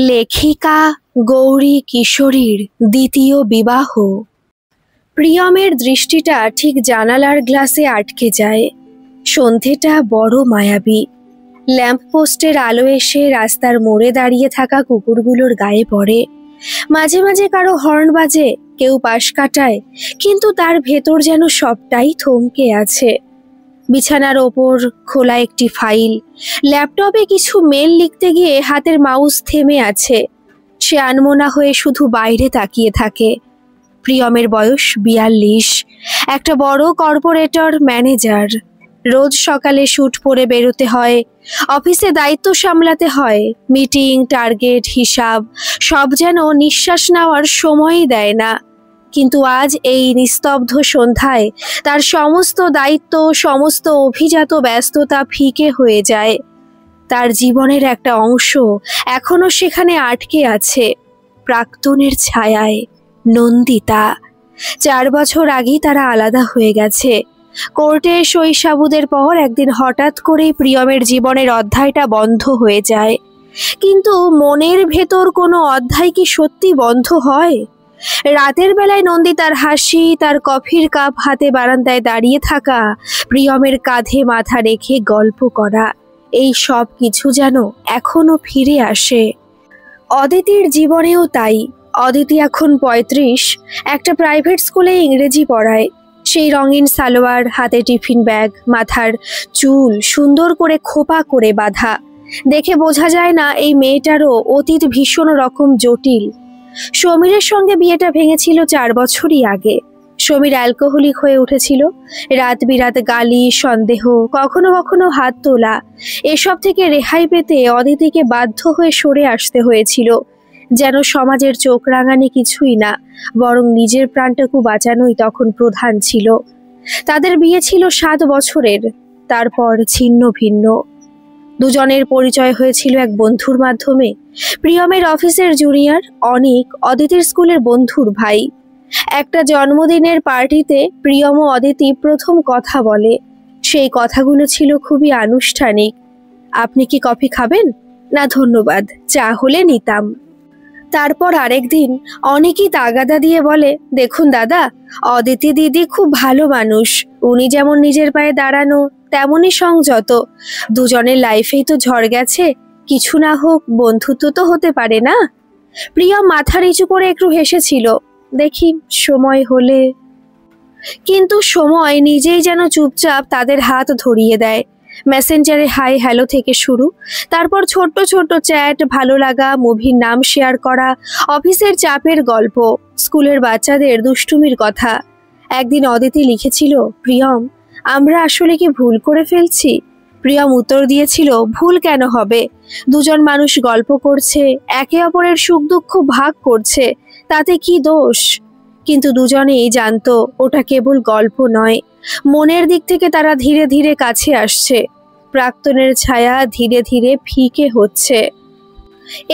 লেখিকা গৌরী কিশোরীর দ্বিতীয় বিবাহ। প্রিয়মের দৃষ্টিটা ঠিক জানালার গ্লাসে আটকে যায়। সন্ধেটা বড় মায়াবী। ল্যাম্পপোস্টের আলো এসে রাস্তার মোড়ে দাঁড়িয়ে থাকা কুকুরগুলোর গায়ে পড়ে। মাঝে মাঝে কারো হর্ন বাজে, কেউ পাশ কাটায়, কিন্তু তার ভেতর যেন সবটাই থমকে আছে। বিছানার ওপর খোলা একটি ফাইল, ল্যাপটপে কিছু মেল লিখতে গিয়ে হাতের মাউস থেমে আছে। সে আনমনা হয়ে শুধু বাইরে তাকিয়ে থাকে। প্রিয়মের বয়স 42, একটা বড় কর্পোরেটর ম্যানেজার। রোজ সকালে স্যুট পরে বেরোতে হয়, অফিসে দায়িত্ব সামলাতে হয়, মিটিং, টার্গেট, হিসাব সব যেন নিঃশ্বাস নেওয়ার সময়ই দেয় না। কিন্তু আজ এই নিস্তব্ধ সন্ধ্যায় তার সমস্ত দায়িত্ব, সমস্ত অভিজাত ব্যস্ততা ফিকে হয়ে যায়। তার জীবনের একটা অংশ এখনো সেখানে আটকে আছে, প্রাক্তনের ছায়ায়। নন্দিতা। 4 বছর আগেই তারা আলাদা হয়ে গেছে। কোর্টে সই সাবুদের পর একদিন হঠাৎ করেই প্রিয়মের জীবনের অধ্যায়টা বন্ধ হয়ে যায়। কিন্তু মনের ভেতর কোনো অধ্যায় কি সত্যি বন্ধ হয়? রাতের বেলায় নন্দিতার হাসি, তার কফির কাপ হাতে বারান্দায় দাঁড়িয়ে থাকা, প্রিয়মের কাঁধে মাথা রেখে গল্প করা, এই সব কিছু যেন এখনো ফিরে আসে। অদিতির জীবনেও তাই। অদিতি এখন 35, একটা প্রাইভেট স্কুলে ইংরেজি পড়ায়। সেই রঙিন সালোয়ার, হাতে টিফিন ব্যাগ, মাথার চুল সুন্দর করে খোপা করে বাঁধা। দেখে বোঝা যায় না এই মেয়েটারও অতীত ভীষণ রকম জটিল। সমীরের সঙ্গে বিয়েটা ভেঙেছিল 4 বছরই আগে। সমীর অ্যালকোহলিক হয়ে উঠেছিল। রাত বিরাত গালি, সন্দেহ, কখনো কখনো হাত তোলা, এসব থেকে রেহাই পেতে অদিতিকে বাধ্য হয়ে সরে আসতে হয়েছিল। যেন সমাজের চোখ রাঙানি কিছুই না, বরং নিজের প্রাণটুকু বাঁচানোই তখন প্রধান ছিল। তাদের বিয়ে ছিল 7 বছরের, তারপর ছিন্ন ভিন্ন। দুজনের পরিচয় হয়েছিল এক বন্ধুর মাধ্যমে। প্রিয়মের অফিসের জুনিয়র অনিক অদিতির স্কুলের বন্ধুর ভাই। একটা জন্মদিনের পার্টিতে প্রিয়ম ও অদিতি প্রথম কথা বলে। সেই কথাগুলো ছিল খুবই আনুষ্ঠানিক। আপনি কি কফি খাবেন? না ধন্যবাদ, চা হলে নিতাম। তারপর আরেকদিন অনেকই তাগাদা দিয়ে বলে, দেখুন দাদা, অদিতি দিদি খুব ভালো মানুষ। উনি যেমন নিজের পায়ে দাঁড়ানো, তেমনই সংযত। দুজনের লাইফেই তো ঝড় গেছে, কিছু না হোক বন্ধুত্ব তো হতে পারে না? প্রিয় মাথা নিচু করে একটু হেসেছিল। দেখি সময় হলে। কিন্তু সময় নিজেই যেন চুপচাপ তাদের হাত ধরিয়ে দেয়। মেসেঞ্জারে হাই হ্যালো থেকে শুরু, তারপর ছোট্ট ছোট্ট চ্যাট, ভালো লাগা, মুভির নাম শেয়ার করা, অফিসের চাপের গল্প, স্কুলের বাচ্চাদের দুষ্টুমির কথা। একদিন অদিতি লিখেছিল, প্রিয়ম, আমরা আসলে কি ভুল করে ফেলছি? প্রিয়ম উত্তর দিয়েছিল, ভুল কেন হবে? দুজন মানুষ গল্প করছে, একে অপরের সুখ দুঃখ ভাগ করছে, তাতে কি দোষ? কিন্তু দুজনেই জানতো ওটা কেবল গল্প নয়, মনের দিক থেকে তারা ধীরে ধীরে কাছে আসছে। প্রাক্তনের ছায়া ধীরে ধীরে ফিকে হচ্ছে।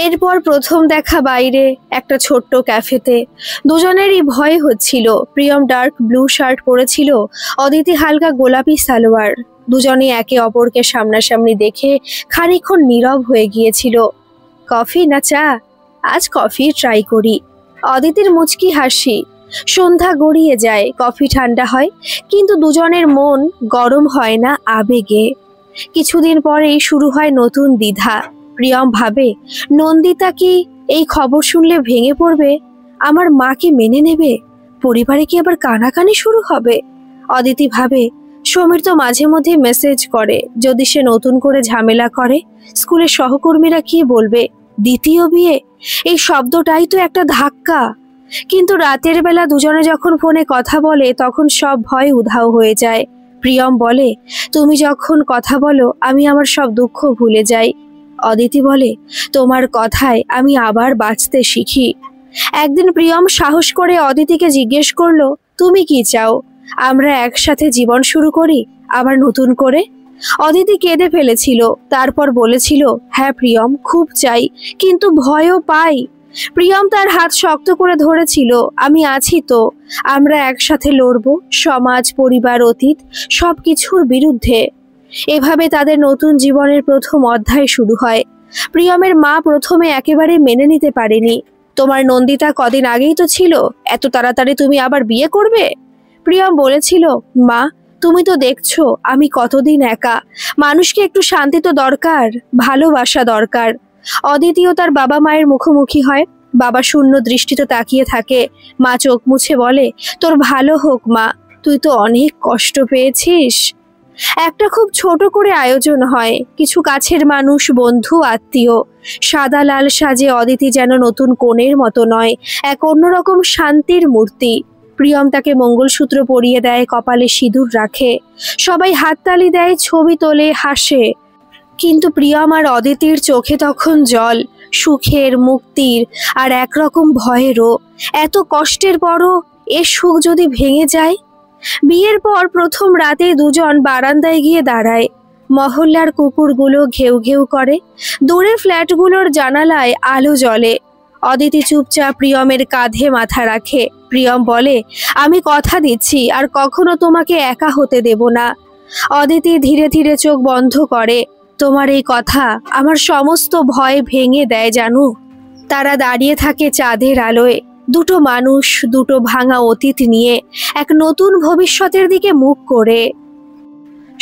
এরপর প্রথম দেখা বাইরে একটা ছোট্ট ক্যাফেতে। দুজনেরই ভয় হচ্ছিল। প্রিয়ম ডার্ক ব্লু শার্ট পরেছিল, অদিতি হালকা গোলাপি সালোয়ার। দুজনে একে অপরকে সামনাসামনি দেখে খানিকক্ষণ নীরব হয়ে গিয়েছিল। কফি না চা? আজ কফি ট্রাই করি। অদিতির মুচকি হাসি। সন্ধ্যা গড়িয়ে যায়, কফি ঠান্ডা হয়, কিন্তু দুজনের মন গরম হয় না আবেগে। কিছুদিন পরেই শুরু হয় নতুন দ্বিধা। প্রিয়ম ভাবে, নন্দিতা কি এই খবর শুনলে ভেঙে পড়বে? আমার মা কি মেনে নেবে? পরিবারে কি আবার কানাকানি শুরু হবে? অদিতি ভাবে, সমীর তো মাঝে মধ্যে মেসেজ করে, যদি সে নতুন করে ঝামেলা করে, স্কুলের সহকর্মীরা কি বলবে? দ্বিতীয় বিয়ে, এই শব্দটাই তো একটা ধাক্কা। কিন্তু রাতের বেলা দুজনে যখন ফোনে কথা বলে, তখন সব ভয় উধাও হয়ে যায়। প্রিয়ম বলে, তুমি যখন কথা বলো আমি আমার সব দুঃখ ভুলে যাই। অদিতি বলে, তোমার কথায় আমি আবার বাঁচতে শিখি। একদিন প্রিয়ম সাহস করে অদিতিকে জিজ্ঞেস করলো, তুমি কি চাও? আমরা একসাথে জীবন শুরু করি, আবার নতুন করে? অদিতি কেঁদে ফেলেছিল, তারপর বলেছিল, হ্যাঁ প্রিয়ম, খুব চাই, কিন্তু ভয়ও পাই। প্রিয়ম তার হাত শক্ত করে ধরেছিল, আমি আছি তো, আমরা একসাথে লড়বো, সমাজ, পরিবার, অতীত সব কিছুর বিরুদ্ধে। এভাবে তাদের নতুন জীবনের প্রথম অধ্যায় শুরু হয়। প্রিয়মের মা প্রথমে একেবারে মেনে নিতে পারেনি। তোমার নন্দিতা কদিন আগেই তো ছিল, এত তাড়াতাড়ি তুমি আবার বিয়ে করবে? প্রিয়ম বলেছিল, মা তুমি তো দেখছো আমি কতদিন একা, মানুষকে একটু শান্তি তো দরকার, ভালোবাসা দরকার। অদিতিও তার বাবা মায়ের মুখোমুখি হয়, বাবা শূন্য দৃষ্টিতে তাকিয়ে থাকে। মা চোখ মুছে বলে, তোর ভালো হোক মা, তুই তো অনেক কষ্ট পেয়েছিস। একটা খুব ছোট করে আয়োজন হয়, কিছু কাছের মানুষ, বন্ধু, আত্মীয়। সাদা লাল সাজে অদিতি যেন নতুন কনের মতো নয়, এক অন্যরকম শান্তির মূর্তি। প্রিয়ম তাকে মঙ্গলসূত্র পরিয়ে দেয়, কপালে সিঁদুর রাখে, সবাই হাততালি দেয়, ছবি তোলে, হাসে। কিন্তু প্রিয়ম আর অদিতির চোখে তখন জল, সুখের, মুক্তির আর একরকম ভয়েরও। এত কষ্টের পরও এ সুখ যদি ভেঙে যায়? বিয়ের পর প্রথম রাতে দুজন বারান্দায় গিয়ে দাঁড়ায়। মহল্লার কুকুরগুলো ঘেউ ঘেউ করে, দূরের ফ্ল্যাটগুলোর জানালায় আলো জ্বলে। অদিতি চুপচাপ প্রিয়মের কাঁধে মাথা রাখে। প্রিয়ম বলে, আমি কথা দিচ্ছি আর কখনো তোমাকে একা হতে দেব না। অদিতি ধীরে ধীরে চোখ বন্ধ করে। তোমার এই কথা আমার সমস্ত ভয় ভেঙে দেয় জানো। তারা দাঁড়িয়ে থাকে চাঁদের আলোয়, দুটো মানুষ, দুটো ভাঙা অতীত নিয়ে, এক নতুন ভবিষ্যতের দিকে মুখ করে।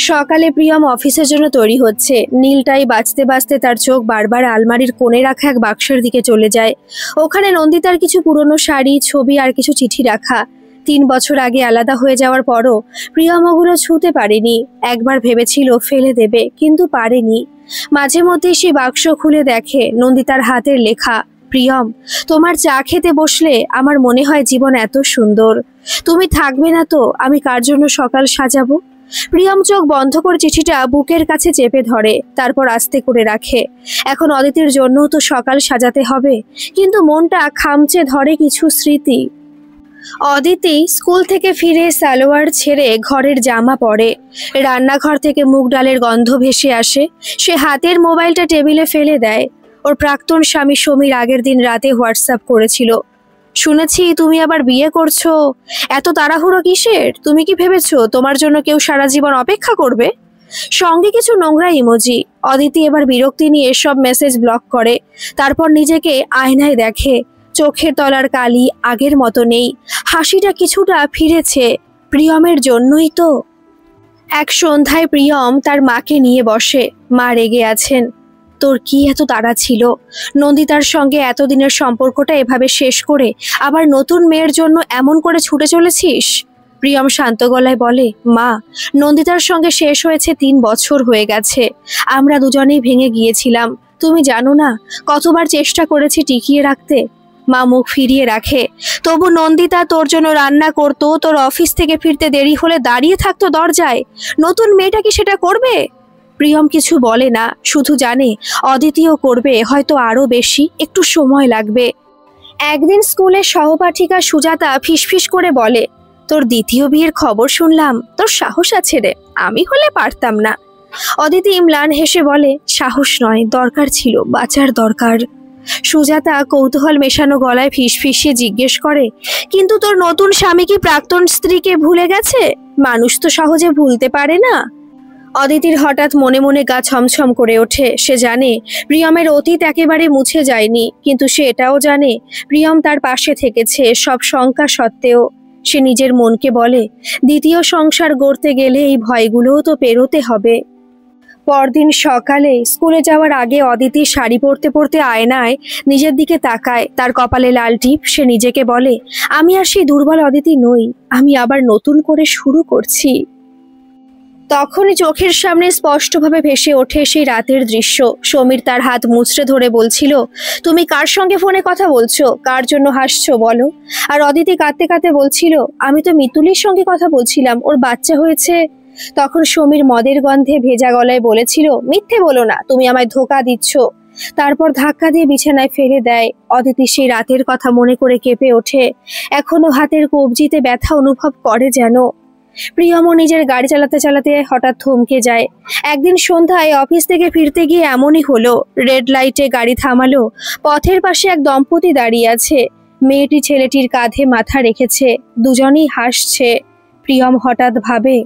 সকালে প্রিয়ম অফিসের জন্য তৈরি হচ্ছে। নীলটাই বাজতে বাজতে তার চোখ বারবার আলমারির কোণে রাখা এক বাক্সের দিকে চলে যায়। ওখানে নন্দিতার কিছু পুরনো শাড়ি, ছবি আর কিছু চিঠি রাখা। 3 বছর আগে আলাদা হয়ে যাওয়ার পরও প্রিয়ম ওগুলো ছুঁতে পারেনি। একবার ভেবেছিল ফেলে দেবে, কিন্তু পারেনি। মাঝে মধ্যে সে বাক্স খুলে দেখে নন্দিতার হাতের লেখা, প্রিয়ম তোমার চা খেতে বসলে আমার মনে হয় জীবন এত সুন্দর। তুমি থাকবে না তো আমি কার জন্য সকাল সাজাবো? প্রিয়ম চোখ বন্ধ করে চিঠিটা বুকের কাছে চেপে ধরে, তারপর আস্তে করে রাখে। এখন অদিতির জন্য তো সকাল সাজাতে হবে, কিন্তু মনটা খামচে ধরে কিছু স্মৃতি। অদিতি স্কুল থেকে ফিরে সালোয়ার ছেড়ে ঘরের জামা পরে। রান্নাঘর থেকে মুগ ডালের গন্ধ ভেসে আসে। সে হাতের মোবাইলটা টেবিলে ফেলে দেয়। ওর প্রাক্তন স্বামী সমীর আগের দিন রাতে হোয়াটসঅ্যাপ করেছিল, শুনেছি তুমি আবার বিয়ে করছো, এত তাড়াহুড়ো কিসের? তুমি কি ভেবেছো তোমার জন্য কেউ সারা জীবন অপেক্ষা করবে? সঙ্গে কিছু নোংরা ইমোজি। অদিতি এবার বিরক্তি নিয়ে সব মেসেজ ব্লক করে। তারপর নিজেকে আয়নায় দেখে, চোখের তলার কালি আগের মতো নেই, হাসিটা কিছুটা ফিরেছে। প্রিয়মের জন্যই তো। এক সন্ধ্যায় প্রিয়ম তার মাকে নিয়ে বসে। মা রেগে আছেন। তোর কি এত তাড়া ছিল? নন্দিতার সঙ্গে এতদিনের সম্পর্কটা এভাবে শেষ করে আবার নতুন মেয়ের জন্য এমন করে ছুটে চলেছিস? প্রিয়ম শান্ত গলায় বলে, মা নন্দিতার সঙ্গে শেষ হয়েছে 3 বছর হয়ে গেছে। আমরা দুজনেই ভেঙে গিয়েছিলাম। তুমি জানো না কতবার চেষ্টা করেছি টিকিয়ে রাখতে। মা মুখ ফিরিয়ে রাখে। তবু নন্দিতা তোর জন্য রান্না করতো, তোর অফিস থেকে ফিরতে দেরি হলে দাঁড়িয়ে থাকতো দরজায়। নতুন মেয়েটা কি সেটা করবে? প্রিয়ম কিছু বলে না, শুধু জানে অদিতিও করবে, হয়তো আরো বেশি, একটু সময় লাগবে। একদিন স্কুলের সহপাঠিকা সুজাতা ফিসফিস করে বলে, তোর দ্বিতীয় বিয়ের খবর শুনলাম, তোর সাহস আছে রে, আমি হলে পারতাম না। অদিতি ম্লান হেসে বলে, সাহস নয়, দরকার ছিল, বাঁচার দরকার। সুজাতা কৌতূহল মেশানো গলায় ফিসফিসিয়ে জিজ্ঞেস করে, কিন্তু তোর নতুন স্বামী কি প্রাক্তন স্ত্রীকে ভুলে গেছে? মানুষ তো সহজে ভুলতে পারে না। অদিতির হঠাৎ মনে মনে গা ছমছম করে ওঠে। সে জানে প্রিয়মের অতীত একেবারে মুছে যায়নি, কিন্তু সে এটাও জানে প্রিয়ম তার পাশে থেকেছে সব শঙ্কা সত্ত্বেও। সে নিজের মনকে বলে, দ্বিতীয় সংসার গড়তে গেলে এই ভয়গুলোও তো পেরোতে হবে। পরদিন সকালে স্কুলে যাওয়ার আগে অদিতি শাড়ি পরতে পরতে আয়নায় নিজের দিকে তাকায়। তার কপালে লাল টিপ। সে নিজেকে বলে, আমি আর সেই দুর্বল অদিতি নই, আমি আবার নতুন করে শুরু করছি। তখনই চোখের সামনে স্পষ্টভাবে ভেসে ওঠে সেই রাতের দৃশ্য। সমীর তার হাত মুচড়ে ধরে বলছিল, তুমি কার সঙ্গে ফোনে কথা বলছো, কার জন্য হাসছো বলো? আর অদিতি কাঁদতে কাঁদতে বলছিল, আমি তো মিতুলির সঙ্গে কথা বলছিলাম, ওর বাচ্চা হয়েছে। তখন সমীর মদের গন্ধে ভেজা গলায় বলেছিল, মিথ্যে বলো না, তুমি আমায় ধোঁকা দিচ্ছ। তারপর ধাক্কা দিয়ে বিছানায় ফেলে দেয়। অদিতি সেই রাতের কথা মনে করে কেঁপে ওঠে। এখনো হাতের কবজিতে ব্যথা অনুভব করে যেন। প্রিয়মও নিজের গাড়ি চালাতে চালাতে হঠাৎ থমকে যায়। একদিন সন্ধ্যায় অফিস থেকে ফিরতে গিয়ে এমনই হলো। রেড লাইটে গাড়ি থামালো। পথের পাশে এক দম্পতি দাঁড়িয়ে আছে। মেয়েটি ছেলেটির কাঁধে মাথা রেখেছে, দুজনেই হাসছে। প্রিয়ম হঠাৎ ভাবে,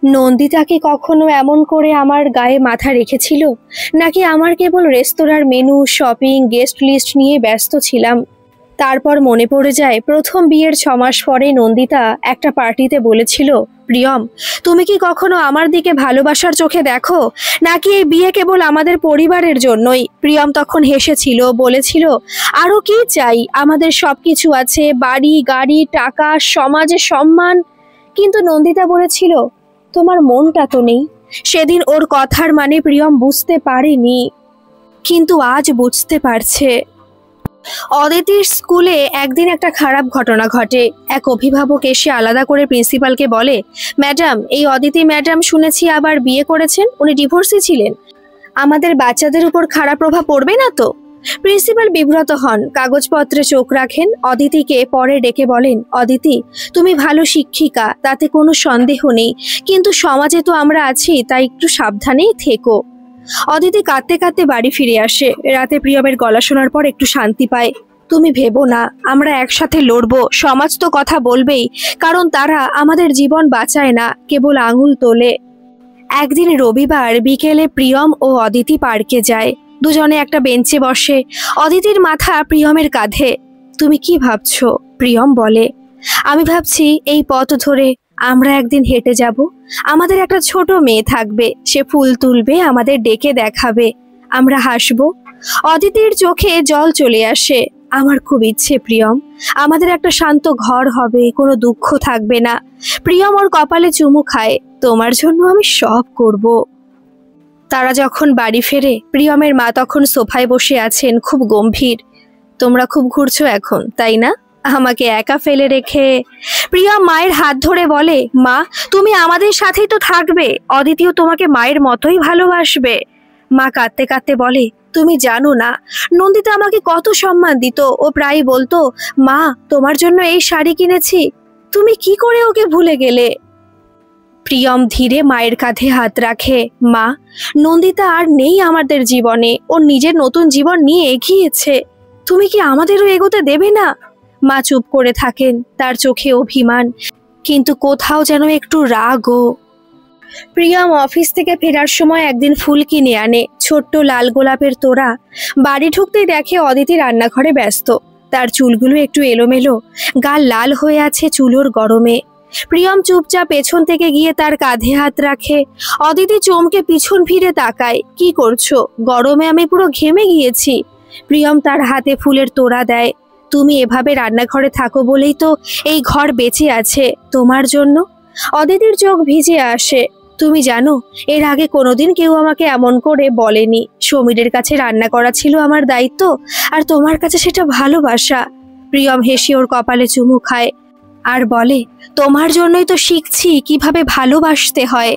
নন্দিতা কি কখনো এমন করে আমার গায়ে মাথা রেখেছিল, নাকি আমার কেবল রেস্তোরাঁর মেনু, শপিং, গেস্ট লিস্ট নিয়ে ব্যস্ত ছিলাম? তারপর মনে পড়ে যায় প্রথম বিয়ের 6 মাস পরে নন্দিতা একটা পার্টিতে বলেছিল, প্রিয়ম, তুমি কি কখনো আমার দিকে ভালোবাসার চোখে দেখো, নাকি এই বিয়ে কেবল আমাদের পরিবারের জন্যই? প্রিয়ম তখন হেসেছিল, বলেছিল, আরো কি চাই, আমাদের সবকিছু আছে, বাড়ি, গাড়ি, টাকা, সমাজে সম্মান। কিন্তু নন্দিতা বলেছিল, তোমার মনটা তো নেই। সেদিন ওর কথার মানে প্রিয়ম বুঝতে পারেনি, কিন্তু আজ বুঝতে পারছে। অদিতির স্কুলে একদিন একটা খারাপ ঘটনা ঘটে। এক অভিভাবক এসে আলাদা করে প্রিন্সিপালকে বলে, ম্যাডাম, এই অদিতি ম্যাডাম শুনেছি আবার বিয়ে করেছেন, উনি ডিভোর্সি ছিলেন, আমাদের বাচ্চাদের উপর খারাপ প্রভাব পড়বে না তো? প্রিন্সিপাল বিব্রত হন, কাগজপত্রে চোখ রাখেন, অদিতিকে পরে ডেকে বলেন, অদিতি, তুমি ভালো শিক্ষিকা, তাতে কোনো সন্দেহ নেই, কিন্তু সমাজে তো আমরা আছি, তাই একটু সাবধানেই থেকো। অদিতি কাঁদতে কাঁদতে বাড়ি ফিরে আসে। রাতে প্রিয়মের গলা শোনার পর একটু শান্তি পায়। তুমি ভেবো না, আমরা একসাথে লড়বো, সমাজ তো কথা বলবেই, কারণ তারা আমাদের জীবন বাঁচায় না, কেবল আঙুল তোলে। একদিন রবিবার বিকেলে প্রিয়ম ও অদিতি পার্কে যায়। দুজনে একটা বেঞ্চে বসে। অদিতির মাথা প্রিয়মের কাঁধে। তুমি কি ভাবছো? প্রিয়ম বলে, আমি ভাবছি এই পথ ধরে আমরা একদিন হেঁটে যাব, আমাদের একটা ছোট মেয়ে থাকবে, সে ফুল তুলবে, আমাদের ডেকে দেখাবে, আমরা হাসবো। অদিতির চোখে জল চলে আসে। আমার খুব ইচ্ছে প্রিয়ম, আমাদের একটা শান্ত ঘর হবে, কোনো দুঃখ থাকবে না। প্রিয়ম ওর কপালে চুমু খায়, তোমার জন্য আমি সব করব। তারা যখন বাড়ি ফেরে, প্রিয়মের মা তখন সোফায় বসে আছেন, খুব গম্ভীর। তোমরা খুব ঘুরছো এখন, তাই না? আমাকে একা ফেলে রেখে। প্রিয়ম মায়ের হাত ধরে বলে, মা, তুমি আমাদের সাথেই তো থাকবে, অদিতিও তোমাকে মায়ের মতোই ভালোবাসবে। মা কাঁদতে কাঁদতে বলে, তুমি জানো না, নন্দিতা আমাকে কত সম্মান দিত, ও প্রায় বলতো, মা, তোমার জন্য এই শাড়ি কিনেছি, তুমি কি করে ওকে ভুলে গেলে? প্রিয়ম ধীরে মায়ের কাঁধে হাত রাখে। মা, নন্দিতা আর নেই আমাদের জীবনে, ওর নিজের নতুন জীবন নিয়ে এগিয়েছে, তুমি কি আমাদেরও এগোতে দেবে না? মা চুপ করে থাকেন, তার চোখে অভিমান, কিন্তু কোথাও যেন একটু রাগও। প্রিয়ম অফিস থেকে ফেরার সময় একদিন ফুল কিনে আনে, ছোট্ট লাল গোলাপের তোড়া। বাড়ি ঢুকতেই দেখে অদিতি রান্নাঘরে ব্যস্ত, তার চুলগুলো একটু এলোমেলো, গাল লাল হয়ে আছে চুলোর গরমে। প্রিয়ম চুপচাপ পেছন থেকে গিয়ে তার কাঁধে হাত রাখে। অদিতি চমকে পিছন ফিরে তাকায়, কি করছো? গরমে আমি পুরো ঘেমে গিয়েছি। প্রিয়ম তার হাতে ফুলের তোড়া দেয়। তুমি এভাবে রান্নাঘরে থাকো বলেই তো এই ঘর বেঁচে আছে, তোমার জন্য। অদিতির চোখ ভিজে আসে। তুমি জানো, এর আগে কোনোদিন কেউ আমাকে এমন করে বলেনি, সমীরের কাছে রান্না করা ছিল আমার দায়িত্ব, আর তোমার কাছে সেটা ভালোবাসা। প্রিয়ম হেসে ওর কপালে চুমু খায় আর বলে, তোমার জন্যই তো শিখছি কিভাবে ভালোবাসতে হয়।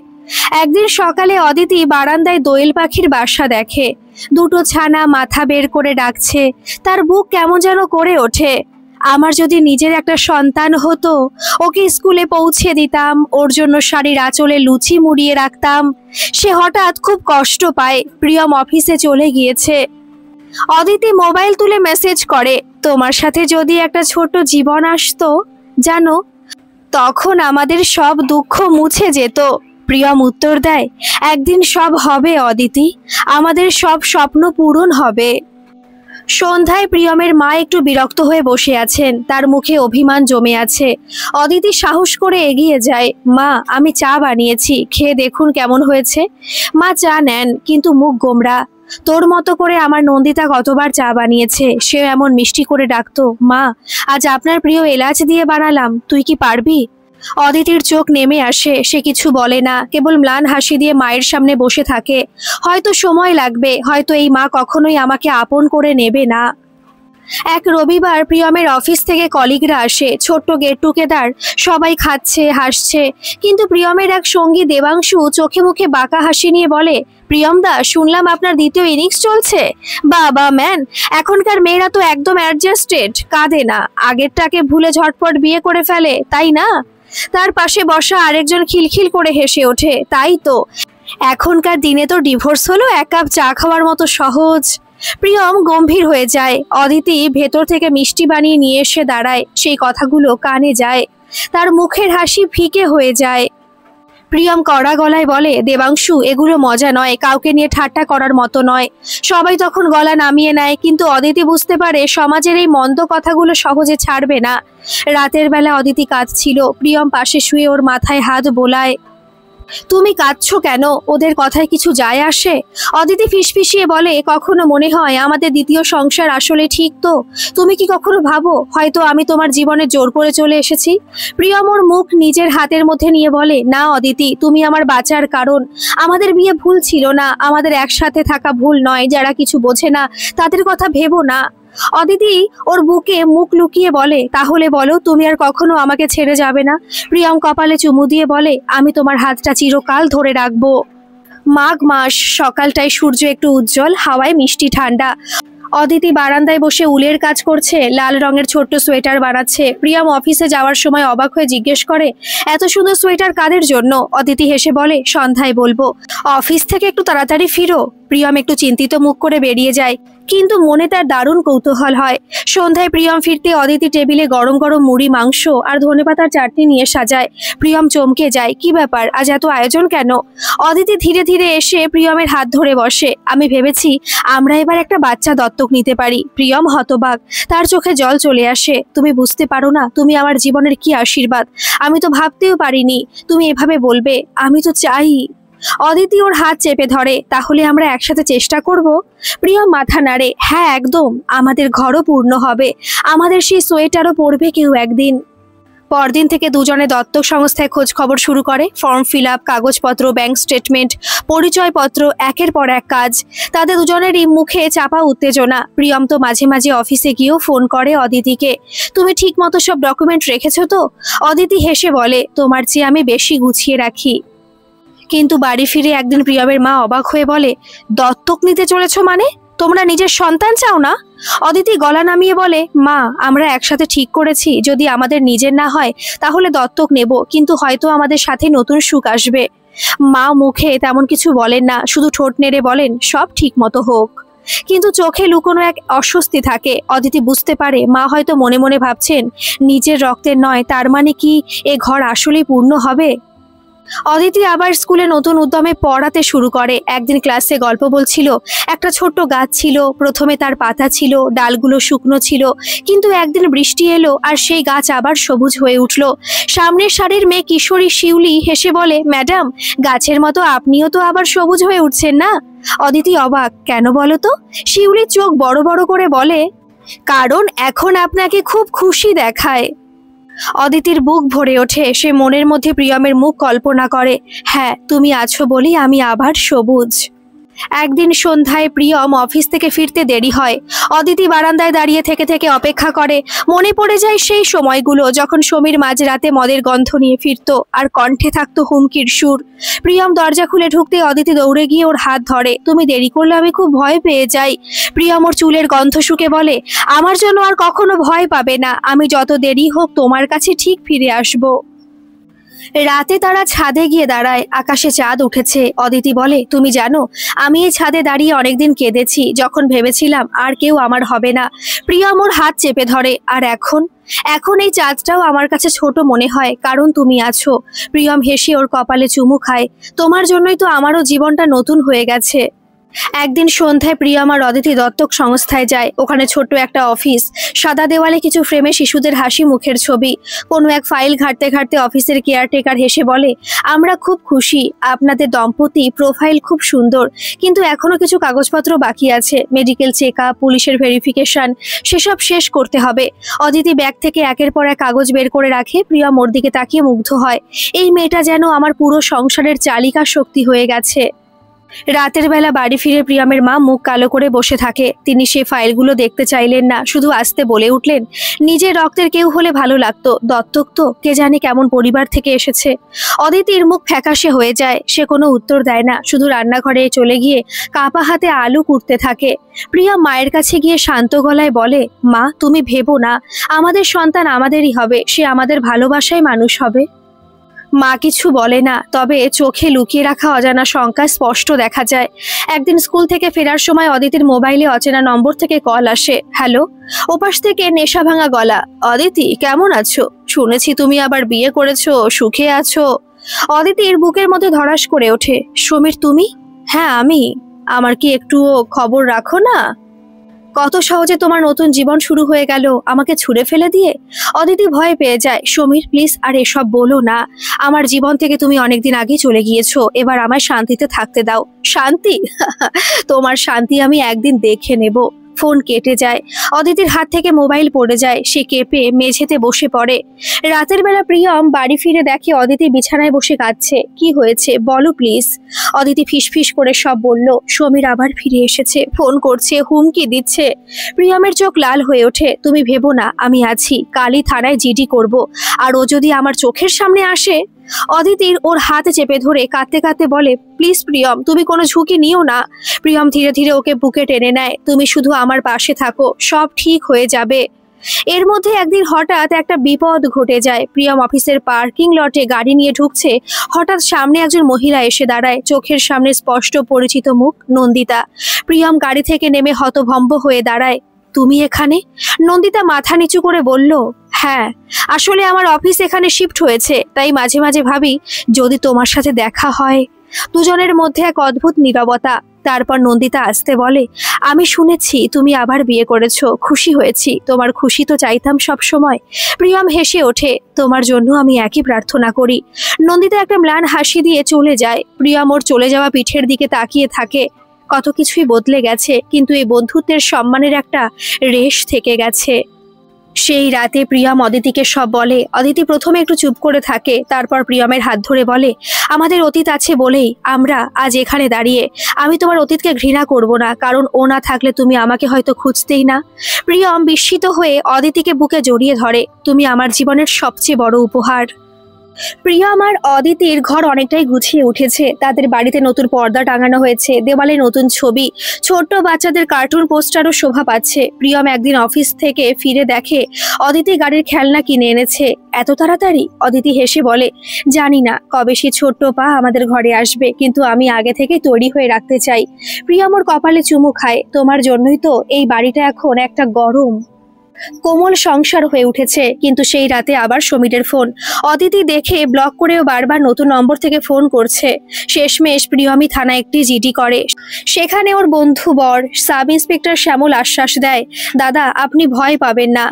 একদিন সকালে অদিতি বারান্দায় দোয়েল পাখির বাসা দেখে। দুটো ছানা মাথা বের করে ডাকছে, তার বুক কেমন যেন করে ওঠে। আমার যদি নিজের একটা সন্তান হতো, ওকে স্কুলে পৌঁছে দিতাম, ওর জন্য শাড়ির আঁচলে লুচি মুড়িয়ে রাখতাম। সে হঠাৎ খুব কষ্ট পায়, প্রিয়ম অফিসে চলে গিয়েছে। অদিতি মোবাইল তুলে মেসেজ করে, তোমার সাথে যদি একটা ছোট জীবন আসতো, জানো, তখন আমাদের সব দুঃখ মুছে যেত। প্রিয়ম উত্তর দেয়, একদিন সব হবে অদিতি, আমাদের সব স্বপ্ন পূরণ হবে। সন্ধ্যায় প্রিয়মের মা একটু বিরক্ত হয়ে বসে আছেন, তার মুখে অভিমান জমে আছে। অদিতি সাহস করে এগিয়ে যায়, মা, আমি চা বানিয়েছি, খেয়ে দেখুন কেমন হয়েছে। মা চা নেন, কিন্তু মুখ গোমড়া। তোর মতো করে আমার নন্দিতা কতবার চা বানিয়েছে, সেও এমন মিষ্টি করে ডাকতো, মা, আজ আপনার প্রিয় এলাচ দিয়ে বানালাম, তুই কি পারবি? অদিতির চোখ নেমে আসে, সে কিছু বলে না, কেবল ম্লান হাসি দিয়ে মায়ের সামনে বসে থাকে। হয়তো সময় লাগবে, হয়তো এই মা কখনোই আমাকে আপন করে নেবে না। এক রবিবার প্রিয়মের অফিস থেকে কলিগরা আসে, ছোট্ট গেট টুগেদার, সবাই খাচ্ছে হাসছে, কিন্তু প্রিয়মের এক সঙ্গী দেবাংশু চোখে মুখে বাঁকা হাসি নিয়ে বলে, প্রিয়ম দা, শুনলাম আপনার দ্বিতীয় ইনিংস চলছে। বাবা ম্যান, এখনকার মেয়েরা তো একদম অ্যাডজাস্টেড, কাঁদে না, আগেরটাকে ভুলে ঝটপট বিয়ে করে ফেলে, তাই না? তার পাশে বসা আরেকজন খিলখিল করে হেসে ওঠে, তাই তো, এখনকার দিনে তো ডিভোর্স হলো এক কাপ চা খাওয়ার মতো সহজ। প্রিয়ম গম্ভীর হয়ে যায়। অদিতি ভেতর থেকে মিষ্টি বানিয়ে নিয়ে এসে দাঁড়ায়, সেই কথাগুলো কানে যায়, তার মুখের হাসি ফিকে হয়ে যায়। প্রিয়ম কড়া গলায় বলে, দেবাংশু, এগুলো মজা নয়, কাউকে নিয়ে ঠাট্টা করার মতো নয়। সবাই তখন গলা নামিয়ে নেয়, কিন্তু অদিতি বুঝতে পারে সমাজের এই মন্দ কথাগুলো সহজে ছাড়বে না। রাতের বেলা অদিতি কাঁদছিল। প্রিয়ম পাশে শুয়ে ওর মাথায় হাত বোলায়। তুমি কাঁদছো কেন? ওদের কথায় কিছু যায় আসে? অদিতি ফিসফিসিয়ে বলে, কখনো মনে হয় আমাদের দ্বিতীয় সংসার আসলে ঠিক? তো তুমি কি কখনো ভাবো হয়তো আমি তোমার জীবনে জোর করে চলে এসেছি? প্রিয়ম ওর মুখ নিজের হাতের মধ্যে নিয়ে বলে, না অদিতি, তুমি আমার বাঁচার কারণ। আমাদের বিয়ে ভুল ছিল না, আমাদের একসাথে থাকা ভুল নয়। যারা কিছু বোঝে না তাদের কথা ভেবো না। অদিতি ওর বুকে মুখ লুকিয়ে বলে, তাহলে বলো, তুমি আর কখনো আমাকে ছেড়ে যাবে না? প্রিয়ম কপালে চুমু দিয়ে বলে, আমি তোমার হাতটা চিরকাল ধরে রাখবো। মাঘ মাস, সকালটায় সূর্য একটু উজ্জ্বল, হাওয়ায় মিষ্টি ঠান্ডা। অদিতি বারান্দায় বসে উলের কাজ করছে, লাল রঙের ছোট্ট সোয়েটার বানাচ্ছে। প্রিয়ম অফিসে যাওয়ার সময় অবাক হয়ে জিজ্ঞেস করে, এত সুন্দর সোয়েটার কাদের জন্য? অদিতি হেসে বলে, সন্ধ্যায় বলবো। অফিস থেকে একটু তাড়াতাড়ি ফিরো। প্রিয়ম একটু চিন্তিত মুখ করে বেরিয়ে যায়, কিন্তু মনে তার দারুণ কৌতূহল হয়। সন্ধ্যায় প্রিয়ম ফিরতে অদিতি টেবিলে গরম গরম মুড়ি, মাংস আর ধনেপাতার চাটনি নিয়ে সাজায়। প্রিয়ম চমকে যায়, কি ব্যাপার, আজ এত আয়োজন কেন? অদিতি ধীরে ধীরে এসে প্রিয়মের হাত ধরে বসে। আমি ভেবেছি আমরা এবার একটা বাচ্চা দত্তক নিতে পারি। প্রিয়ম হতবাক, তার চোখে জল চলে আসে। তুমি বুঝতে পারো না তুমি আমার জীবনের কি আশীর্বাদ। আমি তো ভাবতেও পারিনি তুমি এভাবে বলবে। আমি তো চাই। অদিতি ওর হাত চেপে ধরে, তাহলে আমরা একসাথে চেষ্টা করব? প্রিয়ম মাথা নাড়ে, হ্যাঁ একদম। আমাদের ঘরও পূর্ণ হবে, আমাদের সেই সোয়েটারও পরবে কেউ একদিন। পরদিন থেকে দুজনে দত্তক সংস্থায় খোঁজ খবর শুরু করে। ফর্ম ফিল আপ, কাগজপত্র, ব্যাংক স্টেটমেন্ট, পরিচয়পত্র, একের পর এক কাজ। তাদের দুজনেরই মুখে চাপা উত্তেজনা। প্রিয়ম তো মাঝে মাঝে অফিসে গিয়েও ফোন করে অদিতিকে, তুমি ঠিক মতো সব ডকুমেন্ট রেখেছো তো? অদিতি হেসে বলে, তোমার চেয়ে আমি বেশি গুছিয়ে রাখি। কিন্তু বাড়ি ফিরে একদিন প্রিয়মের মা অবাক হয়ে বলে, দত্তক নিতে চলেছ মানে? তোমরা নিজের সন্তান চাও না? অদিতি গলা নামিয়ে বলে, মা, আমরা একসাথে ঠিক করেছি যদি আমাদের নিজের না হয় তাহলে দত্তক নেব, কিন্তু হয়তো আমাদের সাথে নতুন সুখ আসবে। মা মুখে তেমন কিছু বলেন না, শুধু ঠোঁট নেড়ে বলেন, সব ঠিক মতো হোক। কিন্তু চোখে লুকোনো এক অস্বস্তি থাকে। অদিতি বুঝতে পারে মা হয়তো মনে মনে ভাবছেন, নিজের রক্তের নয়, তার মানে কি এ ঘর আসলেই পূর্ণ হবে? অদিতি আবার স্কুলে নতুন উদ্যমে পড়াতে শুরু করে। একদিন ক্লাসে গল্প বলছিল, একটা ছোট্ট গাছ ছিল, প্রথমে তার পাতা ছিল, ডালগুলো শুকনো ছিল, কিন্তু একদিন বৃষ্টি এলো আর সেই গাছ আবার সবুজ হয়ে উঠল। সামনের সারির মেয়ে কিশোরী শিউলি হেসে বলে, ম্যাডাম, গাছের মতো আপনিও তো আবার সবুজ হয়ে উঠছেন না? অদিতি অবাক, কেন বলো তো? শিউলির চোখ বড় বড় করে বলে, কারণ এখন আপনাকে খুব খুশি দেখায়। অদিতির বুক ভরে ওঠে। সে মনের মধ্যে প্রিয়মের মুখ কল্পনা করে, হ্যাঁ, তুমি আছো বলি আমি আবার সবুজ। একদিন সন্ধ্যায় প্রিয়ম অফিস থেকে ফিরতে দেরি হয়। অদিতি বারান্দায় দাঁড়িয়ে থেকে থেকে অপেক্ষা করে। মনে পড়ে যায় সেই সময়গুলো যখন সমীর মাঝরাতে মদের গন্ধ নিয়ে ফিরত আর কণ্ঠে থাকতো হুমকির সুর। প্রিয়ম দরজা খুলে ঢুকতে অদিতি দৌড়ে গিয়ে ওর হাত ধরে, তুমি দেরি করলে আমি খুব ভয় পেয়ে যাই। প্রিয়ম ওর চুলের গন্ধ শুকে বলে, আমার জন্য আর কখনো ভয় পাবে না, আমি যত দেরি হোক তোমার কাছে ঠিক ফিরে আসবো। রাতে তারা ছাদে গিয়ে দাঁড়ায়, আকাশে চাঁদ উঠেছে। অদিতি বলে, তুমি জানো, আমি এই ছাদে দাঁড়িয়ে অনেকদিন কেঁদেছি, যখন ভেবেছিলাম আর কেউ আমার হবে না। প্রিয়ম ওর হাত চেপে ধরে, আর এখন এখন এই চাঁদটাও আমার কাছে ছোট মনে হয়, কারণ তুমি আছো। প্রিয়ম হেসে ওর কপালে চুমু খায়, তোমার জন্যই তো আমারও জীবনটা নতুন হয়ে গেছে। একদিন সন্ধ্যায় প্রিয়ম আর অদিতি দত্তক সংস্থায় যায়। ওখানে ছোট্ট একটা অফিস, সাদা দেওয়ালে কিছু ফ্রেমে শিশুদের হাসি মুখের ছবি। কোনো এক ফাইল ঘাঁটতে ঘাঁটতে অফিসের কেয়ারটেকার হেসে বলে, আমরা খুব খুশি, আপনাদের দম্পতি প্রোফাইল খুব সুন্দর, কিন্তু এখনো কিছু কাগজপত্র বাকি আছে, মেডিকেল চেক আপ, পুলিশের ভেরিফিকেশন, সেসব শেষ করতে হবে। অদিতি ব্যাগ থেকে একের পর এক কাগজ বের করে রাখে। প্রিয়ম ওর দিকে তাকিয়ে মুগ্ধ হয়, এই মেয়েটা যেন আমার পুরো সংসারের চালিকা শক্তি হয়ে গেছে। রাতের বেলা বাড়ি ফিরে প্রিয়মের মা মুখ কালো করে বসে থাকে। তিনি সে ফাইলগুলো দেখতে চাইলেন না, শুধু আস্তে বলে উঠলেন, নিজের রক্তের কেউ হলে ভালো লাগতো, দত্তক তো কে জানে কেমন পরিবার থেকে এসেছে। অদিতির মুখ ফ্যাকাশে হয়ে যায়। সে কোনো উত্তর দেয় না, শুধু রান্নাঘরে চলে গিয়ে কাপা হাতে আলু কুটতে থাকে। প্রিয়ম মায়ের কাছে গিয়ে শান্ত গলায় বলে, মা, তুমি ভেবো না, আমাদের সন্তান আমাদেরই হবে, সে আমাদের ভালোবাসায় মানুষ হবে। মা কিছু বলে না, তবে চোখে লুকিয়ে রাখা অজানা শঙ্কা স্পষ্ট দেখা যায়। একদিন স্কুল থেকে ফেরার সময় অদিতির মোবাইলে অচেনা নম্বর থেকে কল আসে। হ্যালো। ওপাশ থেকে নেশা ভাঙা গলা, অদিতি কেমন আছো? শুনেছি তুমি আবার বিয়ে করেছো, সুখে আছো? অদিতির বুকের মধ্যে ধড়াস করে ওঠে। সমীর তুমি? হ্যাঁ আমি। আমার কি একটুও খবর রাখো না? কত সহজে তোমার নতুন জীবন শুরু হয়ে গেল আমাকে ছুঁড়ে ফেলে দিয়ে। অদিতি ভয় পেয়ে যায়। সমীর প্লিজ আর এসব বলো না। আমার জীবন থেকে তুমি অনেকদিন আগে চলে গিয়েছো, এবার আমায় শান্তিতে থাকতে দাও। শান্তি? তোমার শান্তি আমি একদিন দেখে নেব। ফোন কেটে যায়। অদিতির হাত থেকে মোবাইল পড়ে যায়। সে কেঁপে মেঝেতে বসে পড়ে। রাতের বেলা প্রিয়ম বাড়ি ফিরে দেখে অদিতি বিছানায় বসে কাঁদছে। কি হয়েছে বলো প্লিজ। অদিতি ফিসফিস করে সব বলল। সমীর আবার ফিরে এসেছে, ফোন করছে, হুমকি দিচ্ছে। প্রিয়মের চোখ লাল হয়ে ওঠে। তুমি ভেবো না, আমি আছি। কালই থানায় জিডি করব, আর ও যদি আমার চোখের সামনে আসে। অদিতির ওর হাত চেপে ধরে কাঁদতে কাঁদতে বলে, প্লিজ প্রিয়ম তুমি কোনো ঝুঁকি নিও না। প্রিয়ম ধীরে ধীরে ওকে বুকে টেনে নেয়। তুমি শুধু আমার পাশে থাকো, সব ঠিক হয়ে যাবে। এর মধ্যে একদিন হঠাৎ একটা বিপদ ঘটে যায়। প্রিয়ম অফিসের পার্কিং লটে গাড়ি নিয়ে ঢুকছে। হঠাৎ সামনে একজন মহিলা এসে দাঁড়ায়। চোখের সামনে স্পষ্ট পরিচিত মুখ, নন্দিতা। প্রিয়ম গাড়ি থেকে নেমে হতভম্ব হয়ে দাঁড়ায়। তুমি এখানে? নন্দিতা মাথা নিচু করে বলল, হ্যাঁ আসলে আমার অফিস এখানে শিফট হয়েছে, তাই মাঝে মাঝে ভাবি যদি তোমার সাথে দেখা হয়। দুজনের মধ্যে এক অদ্ভুত নীরবতা। তারপর নন্দিতা আসতে বলে, আমি শুনেছি তুমি আবার বিয়ে করেছো, খুশি হয়েছি। তোমার খুশি তো চাইতাম সব সময়। প্রিয়ম হেসে ওঠে, তোমার জন্য আমি একই প্রার্থনা করি। নন্দিতা একটা ম্লান হাসি দিয়ে চলে যায়। প্রিয়ম ওর চলে যাওয়া পিঠের দিকে তাকিয়ে থাকে। কত কিছুই বদলে গেছে, কিন্তু এই বন্ধুত্বের সম্মানের একটা রেশ থেকে গেছে। সেই রাতে প্রিয়ম অদিতিকে সব বলে। অদিতি প্রথমে একটু চুপ করে থাকে, তারপর প্রিয়মের হাত ধরে বলে, আমাদের অতীত আছে বলেই আমরা আজ এখানে দাঁড়িয়ে। আমি তোমার অতীতকে ঘৃণা করব না, কারণ ও না থাকলে তুমি আমাকে হয়তো খুঁজতেই না। প্রিয়ম বিস্মিত হয়ে অদিতিকে বুকে জড়িয়ে ধরে। তুমি আমার জীবনের সবচেয়ে বড় উপহার। প্রিয়ম আর অদিতির ঘর অনেকটাই গুছিয়ে উঠেছে। তাদের বাড়িতে নতুন পর্দা টাঙানো হয়েছে, দেওয়ালে নতুন ছবি, ছোট্ট বাচ্চাদের কার্টুন পোস্টারও শোভা পাচ্ছে। প্রিয়ম একদিন অফিস থেকে ফিরে দেখে অদিতি গাড়ির খেলনা কিনে এনেছে। এত তাড়াতাড়ি? অদিতি হেসে বলে, জানি না কবে সে ছোট্ট পা আমাদের ঘরে আসবে, কিন্তু আমি আগে থেকে তৈরি হয়ে রাখতে চাই। প্রিয়ম ওর কপালে চুমু খায়। তোমার জন্যই তো এই বাড়িটা এখন একটা গরম কোমল সংসার হয়ে উঠেছে। কিন্তু সেই রাতে আবার সমীরের ফোন। অদিতি দেখে ব্লক করেও বারবার নতুন নম্বর থেকে ফোন করছে। শেষমেশ প্রিয়মি থানায় একটি জিডি করে। সেখানে ওর বন্ধু বর সাব ইন্সপেক্টর শ্যামল আশ্বাস দেয়, দাদা আপনি ভয় পাবেন না,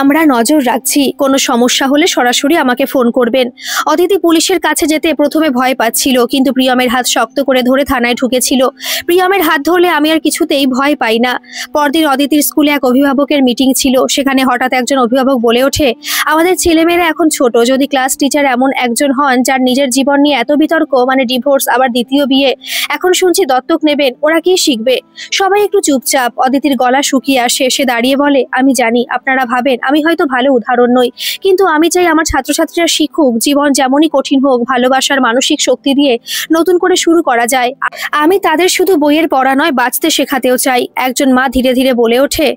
আমরা নজর রাখছি। কোনো সমস্যা হলে সরাসরি আমাকে ফোন করবেন। অদিতি পুলিশের কাছে যেতে প্রথমে ভয় পাচ্ছিল, কিন্তু প্রিয়মের হাত শক্ত করে ধরে থানায় ঢুকেছিল। প্রিয়মের হাত ধরলে আমি আর কিছুতেই ভয় পাই না। পরদিন অদিতির স্কুলে এক অভিভাবকের মিটিং ছিল। সেখানে হঠাৎ একজন অভিভাবক বলে ওঠে, আমাদের ছেলেমেয়েরা এখন ছোট, যদি ক্লাস টিচার এমন একজন হন যার নিজের জীবন নিয়ে এত বিতর্ক, মানে ডিভোর্স, আবার দ্বিতীয় বিয়ে, এখন শুনছি দত্তক নেবেন, ওরা কি শিখবে? সবাই একটু চুপচাপ। অদিতির গলা শুকিয়ে আসে। সে দাঁড়িয়ে বলে, আমি জানি আপনারা ভাবেন আমি হয়তো ভালো উদাহরণ নই, কিন্তু আমি চাই আমার ছাত্রছাত্রীরা শিখুক, জীবন যেমনই কঠিন হোক ভালোবাসার মানসিক শক্তি দিয়ে নতুন করে শুরু করা যায়। আমি তাদের শুধু বইয়ের পড়া নয়, বাঁচতে শেখাতেও চাই। একজন মা ধীরে ধীরে বলে ওঠে,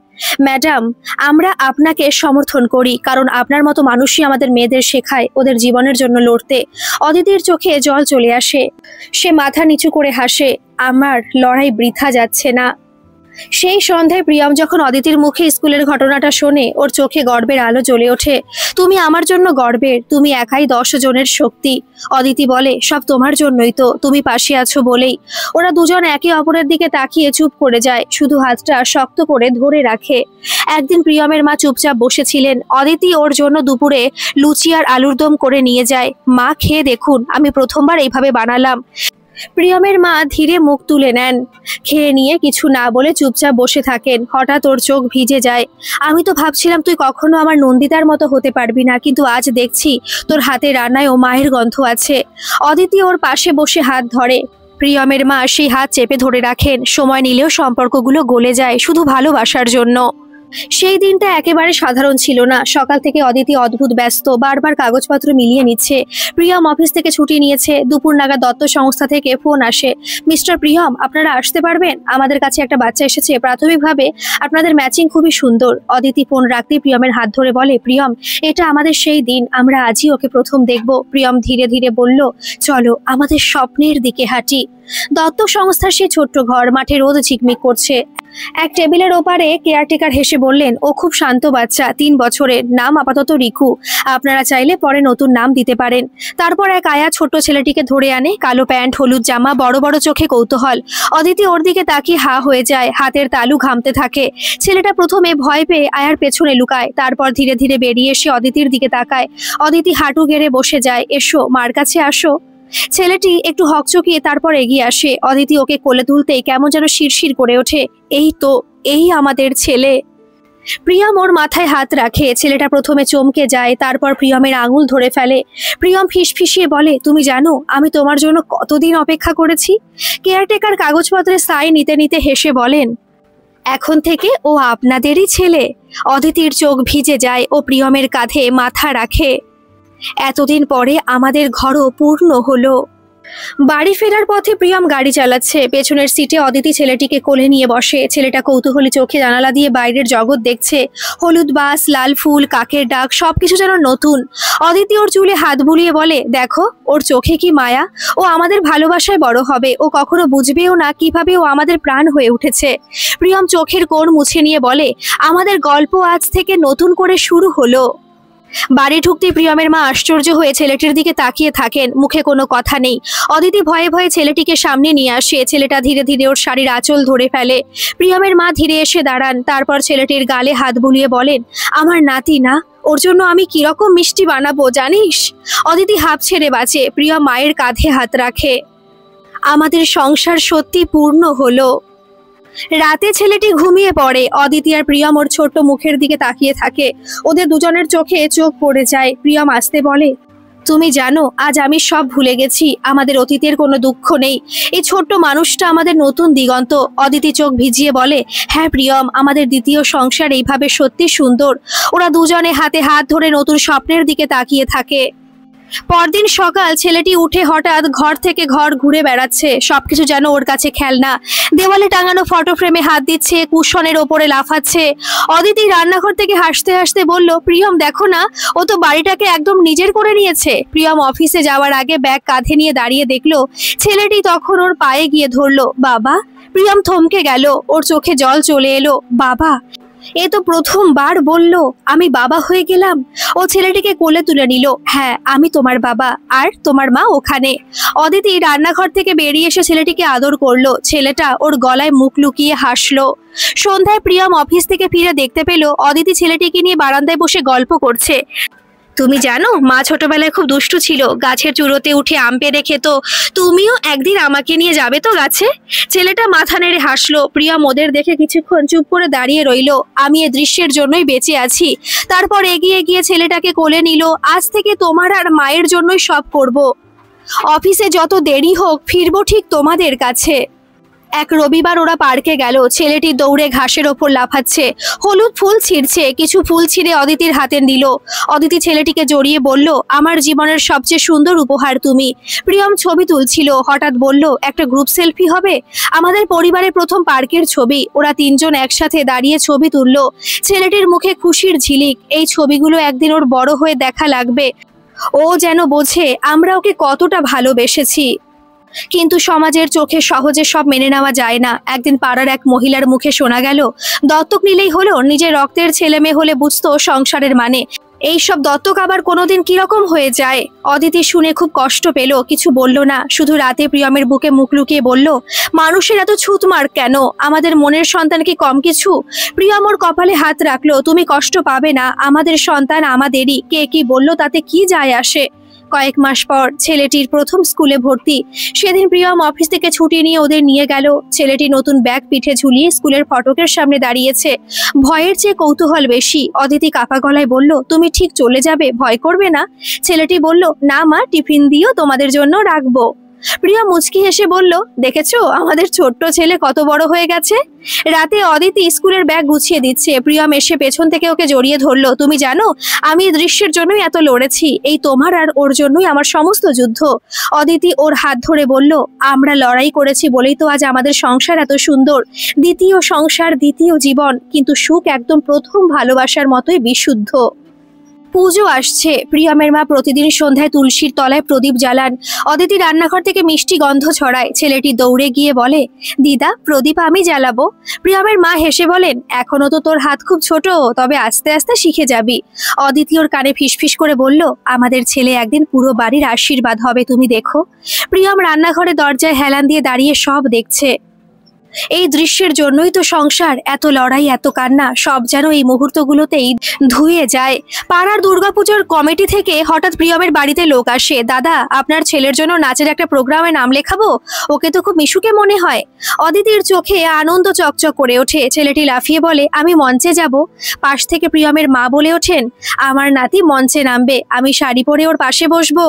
ম্যাডাম আমরা আপনাকে সমর্থন করি, কারণ আপনার মতো মানুষই আমাদের মেয়েদের শেখায় ওদের জীবনের জন্য লড়তে। অদিতির চোখে জল চলে আসে। সে মাথা নিচু করে হাসে, আমার লড়াই বৃথা যাচ্ছে না। সেই সন্ধ্যায় প্রিয়ম যখন অদিতির মুখে স্কুলের ঘটনাটা শোনে, ওর চোখে গর্বের আলো জ্বলে ওঠে। তুমি আমার জন্য গর্বের, তুমি একাই 10 জনের শক্তি। অদিতি বলে, সব তোমার জন্যই তো, তুমি পাশে আছো বলেই। ওরা দুজন একে অপরের দিকে তাকিয়ে চুপ করে যায়, শুধু হাতটা শক্ত করে ধরে রাখে। একদিন প্রিয়মের মা চুপচাপ বসেছিলেন। অদিতি ওর জন্য দুপুরে লুচি আর আলুর দম করে নিয়ে যায়। মা খেয়ে দেখুন, আমি প্রথমবার এইভাবে বানালাম। প্রিয়মের মা ধীরে মুখ তুলে নেন। খেয়ে নিয়ে কিছু না বলে চুপচাপ বসে থাকেন। হঠাৎ ওর চোখ ভিজে যায়। আমি তো ভাবছিলাম তুই কখনো আমার নন্দিতার মতো হতে পারবি না, কিন্তু আজ দেখছি তোর হাতে রান্নায় ও মায়ের গন্ধ আছে। অদিতি ওর পাশে বসে হাত ধরে। প্রিয়মের মা সেই হাত চেপে ধরে রাখেন। সময় নিলেও সম্পর্কগুলো গলে যায়, শুধু ভালোবাসার জন্য। সেই দিনটা একেবারে সাধারণ ছিল না। সকাল থেকে অদিতি অদ্ভুত ব্যস্ত, বারবার কাগজপত্র মিলিয়ে নিচ্ছে। প্রিয়ম অফিস থেকে ছুটি নিয়েছে। দুপুর নাগাদ দত্ত সংস্থা থেকে ফোন আসে, মিস্টার প্রিয়ম আপনারা আসতে পারবেন, আমাদের কাছে একটা বাচ্চা এসেছে, প্রাথমিকভাবে আপনাদের ম্যাচিং খুবই সুন্দর। অদিতি ফোন রাখতে প্রিয়মের হাত ধরে বলে, প্রিয়ম এটা আমাদের সেই দিন, আমরা আজই ওকে প্রথম দেখব। প্রিয়ম ধীরে ধীরে বলল, চলো আমাদের স্বপ্নের দিকে হাঁটি। দত্তক সংস্থার সে ছোট্ট ঘর, মাঠে রোদ ঝিকমিক করছে। এক টেবিলের ওপারে কেয়ারটেকার হেসে বললেন, ও খুব শান্ত বাচ্চা, 3 বছরের, নাম আপাতত রিকু। আপনারা চাইলে পরে নতুন নাম দিতে পারেন। তারপর এক আয়া ছোট্ট ছেলেটিকে ধরে আনে, কালো প্যান্ট, হলুদ জামা, বড় বড় চোখে কৌতূহল। অদিতি ওর দিকে তাকিয়ে হা হয়ে যায়, হাতের তালু ঘামতে থাকে। ছেলেটা প্রথমে ভয় পেয়ে আয়ার পেছনে লুকায়, তারপর ধীরে ধীরে বেরিয়ে এসে অদিতির দিকে তাকায়। অদিতি হাঁটু গেড়ে বসে যায়। এসো, মার কাছে আসো। ছেলেটি একটু হকচকিয়ে তারপর এগিয়ে আসে। অদিতি ওকে কোলে তুলতেই কেমন যেন শিরশির করে ওঠে। এই তো, এই আমাদের ছেলে। প্রিয়ম ওর মাথায় হাত রাখে। ছেলেটা প্রথমে চমকে যায়, তারপর প্রিয়মের আঙুল ধরে ফেলে। প্রিয়ম ফিসফিসিয়ে বলে, তুমি জানো আমি তোমার জন্য কতদিন অপেক্ষা করেছি? কেয়ারটেকার কাগজপত্রে সাই নিতে নিতে হেসে বলেন, এখন থেকে ও আপনাদেরই ছেলে। অদিতির চোখ ভিজে যায়, ও প্রিয়মের কাঁধে মাথা রাখে। এতদিন পরে আমাদের ঘরও পূর্ণ হলো। বাড়ি ফেরার পথে প্রিয়ম গাড়ি চালাচ্ছে। পেছনের সিটে অদিতি ছেলেটিকে কোলে নিয়ে বসে। ছেলেটা কৌতূহলী চোখে জানালা দিয়ে বাইরের জগৎ দেখছে। হলুদ বাস, লাল ফুল, কাকের ডাক, সবকিছু যেন নতুন। অদিতি ওর চুলে হাত বুলিয়ে বলে, দেখো ওর চোখে কি মায়া। ও আমাদের ভালোবাসায় বড় হবে। ও কখনো বুঝবেও না কিভাবে ও আমাদের প্রাণ হয়ে উঠেছে। প্রিয়ম চোখের কোণ মুছে নিয়ে বলে, আমাদের গল্প আজ থেকে নতুন করে শুরু হলো। বাড়ি ঢুকতে প্রিয়মের মা আশ্চর্য হয়ে ছেলেটির দিকে তাকিয়ে থাকেন, মুখে কোনো কথা নেই। অদিতি ভয়ে ভয়ে ছেলেটিকে সামনে নিয়ে আসে। ছেলেটা ধীরে ধীরে ওর শাড়ির আঁচল ধরে ফেলে। প্রিয়মের মা ধীরে এসে দাঁড়ান, তারপর ছেলেটির গালে হাত বুলিয়ে বলেন, আমার নাতি না, ওর জন্য আমি কিরকম মিষ্টি বানাবো জানিস। অদিতি হাঁপ ছেড়ে বাঁচে। প্রিয়ম মায়ের কাঁধে হাত রাখে। আমাদের সংসার সত্যি পূর্ণ হলো। রাতে ছেলেটি ঘুমিয়ে পড়ে। অদিতি আর প্রিয়ম ওর ছোট্ট মুখের দিকে তাকিয়ে থাকে। ওদের দুজনের চোখে চোখ পড়ে যায়। প্রিয়ম আসতে বলে, তুমি জানো আজ আমি সব ভুলে গেছি। আমাদের অতীতের কোনো দুঃখ নেই। এই ছোট্ট মানুষটা আমাদের নতুন দিগন্ত। অদিতি চোখ ভিজিয়ে বলে, হ্যাঁ প্রিয়ম, আমাদের দ্বিতীয় সংসার এইভাবে সত্যি সুন্দর। ওরা দুজনে হাতে হাত ধরে নতুন স্বপ্নের দিকে তাকিয়ে থাকে। পরদিন সকাল, ছেলেটি উঠে হঠাৎ ঘর থেকে ঘর ঘুরে বেড়াচ্ছে। সবকিছু যেন ওর কাছে খেলনা। দেওয়ালে টাঙানো ফটো ফ্রেমে হাত দিচ্ছে, কুশনের ওপরে লাফাচ্ছে। অদিতি রান্নাঘর থেকে হাসতে হাসতে বলল, প্রিয়ম দেখো না, ও তো বাড়িটাকে একদম নিজের করে নিয়েছে। প্রিয়ম অফিসে যাওয়ার আগে ব্যাগ কাঁধে নিয়ে দাঁড়িয়ে দেখলো ছেলেটি তখন ওর পায়ে গিয়ে ধরলো। বাবা! প্রিয়ম থমকে গেল, ওর চোখে জল চলে এলো। বাবা! এ তো প্রথমবার বলল আমি বাবা হয়ে গেলাম। ও ছেলেটিকে কোলে তুলে নিল। হ্যাঁ, আমি তোমার বাবা, আর তোমার মা ওখানে। অদিতি রান্নাঘর থেকে বেরিয়ে এসে ছেলেটিকে আদর করলো। ছেলেটা ওর গলায় মুখ লুকিয়ে হাসলো। সন্ধ্যায় প্রিয়ম অফিস থেকে ফিরে দেখতে পেল অদিতি ছেলেটিকে নিয়ে বারান্দায় বসে গল্প করছে। তুমি জানো, মা ছোটবেলায় খুব দুষ্টু ছিল। গাছের চূড়োতে উঠে আম পেড়ে খেত। তুমিও একদিন আমাকে নিয়ে যাবে তো গাছে? ছেলেটা মাথা নেড়ে হাসলো। প্রিয়ম ওদের দেখে কিছুক্ষণ চুপ করে দাঁড়িয়ে রইল। আমি এ দৃশ্যের জন্যই বেঁচে আছি। তারপর এগিয়ে গিয়ে ছেলেটাকে কোলে নিল। আজ থেকে তোমার আর মায়ের জন্যই সব করব। অফিসে যত দেরি হোক, ফিরবো ঠিক তোমাদের কাছে। এক রবিবার ওরা পার্কে গেল। ছেলেটি দৌড়ে ঘাসের ওপর লাফাচ্ছে, হলুদ ফুল ছিঁড়ছে। কিছু ফুল ছিঁড়ে অদিতির হাতে দিল। অদিতি ছেলেটিকে জড়িয়ে বলল, আমার জীবনের সবচেয়ে সুন্দর উপহার তুমি। প্রিয়ম ছবি তুলছিল, হঠাৎ বলল, একটা গ্রুপ সেলফি হবে? আমাদের পরিবারের প্রথম পার্কের ছবি। ওরা তিনজন একসাথে দাঁড়িয়ে ছবি তুলল। ছেলেটির মুখে খুশির ঝিলিক। এই ছবিগুলো একদিন ওর বড় হয়ে দেখা লাগবে। ও যেন বোঝে আমরা ওকে কতটা ভালোবেসেছি। কিন্তু সমাজের চোখে সহজে সব মেনে নেওয়া যায় না। একদিন পাড়ার এক মহিলার মুখে শোনা গেল, দত্তক নিলেই হলো, নিজের রক্তের ছেলে মেয়ে হলে বুঝতো সংসারের মানে। এইসব দত্তক আবার কোনোদিন কিরকম হয়ে যায়। অদিতি শুনে খুব কষ্ট পেল, কিছু বলল না। শুধু রাতে প্রিয়মের বুকে মুখ লুকিয়ে বলল, মানুষের এত ছুতমার কেন? আমাদের মনের সন্তান কি কম কিছু? প্রিয়ম ওর কপালে হাত রাখলো। তুমি কষ্ট পাবে না, আমাদের সন্তান আমাদেরই। কে কি বলল তাতে কি যায় আসে। কয়েক মাস পর ছেলেটির প্রথম স্কুলে ভর্তি। সেদিন প্রিয়ম অফিস থেকে ছুটি নিয়ে ওদের নিয়ে গেল। ছেলেটি নতুন ব্যাগ পিঠে ঝুলিয়ে স্কুলের ফটকের সামনে দাঁড়িয়েছে। ভয়ের চেয়ে কৌতূহল বেশি। অদিতি কাপা গলায় বলল, তুমি ঠিক চলে যাবে, ভয় করবে না? ছেলেটি বলল, না মা, টিফিন দিও তোমাদের জন্য রাখবো। প্রিয়া মুচকি হেসে বলল, দেখেছো আমাদের ছোট্ট ছেলে কত বড় হয়ে গেছে। রাতে অদিতি স্কুলের ব্যাগ গুছিয়ে দিচ্ছে। প্রিয়ম এসে পেছন থেকে ওকে জড়িয়ে ধরলো। তুমি জানো, আমি এই দৃশ্যের জন্যই এত লড়েছি। এই তোমার আর ওর জন্যই আমার সমস্ত যুদ্ধ। অদিতি ওর হাত ধরে বলল, আমরা লড়াই করেছি বলেই তো আজ আমাদের সংসার এত সুন্দর। দ্বিতীয় সংসার, দ্বিতীয় জীবন, কিন্তু সুখ একদম প্রথম ভালোবাসার মতোই বিশুদ্ধ। পুজো আসছে। প্রিয়মের মা প্রতিদিন সন্ধ্যায় তুলসীর তলায় প্রদীপ জ্বালান। অদিতি রান্নাঘর থেকে মিষ্টি গন্ধ ছড়ায়। ছেলেটি দৌড়ে গিয়ে বলে, দিদা প্রদীপ আমি জ্বালাবো। প্রিয়মের মা হেসে বলেন, এখনো তো তোর হাত খুব ছোট, তবে আস্তে আস্তে শিখে যাবি। অদিতি ওর কানে ফিসফিস করে বলল, আমাদের ছেলে একদিন পুরো বাড়ির আশীর্বাদ হবে, তুমি দেখো। প্রিয়ম রান্নাঘরে দরজায় হেলান দিয়ে দাঁড়িয়ে সব দেখছে। এই দৃশ্যের জন্যই তো সংসার, এত লড়াই, এত কান্না, সব যেন এই মুহূর্তগুলোতেই ধুয়ে যায়। পাড়ার দুর্গাপুজোর কমিটি থেকে হঠাৎ প্রিয়মের বাড়িতে লোক আসে। দাদা, আপনার ছেলের জন্য নাচের একটা প্রোগ্রামে নাম লেখাবো, ওকে তো খুব মিশুকে মনে হয়। অদিতির চোখে আনন্দ চকচক করে ওঠে। ছেলেটি লাফিয়ে বলে, আমি মঞ্চে যাব। পাশ থেকে প্রিয়মের মা বলে ওঠেন, আমার নাতি মঞ্চে নামবে, আমি শাড়ি পরে ওর পাশে বসবো।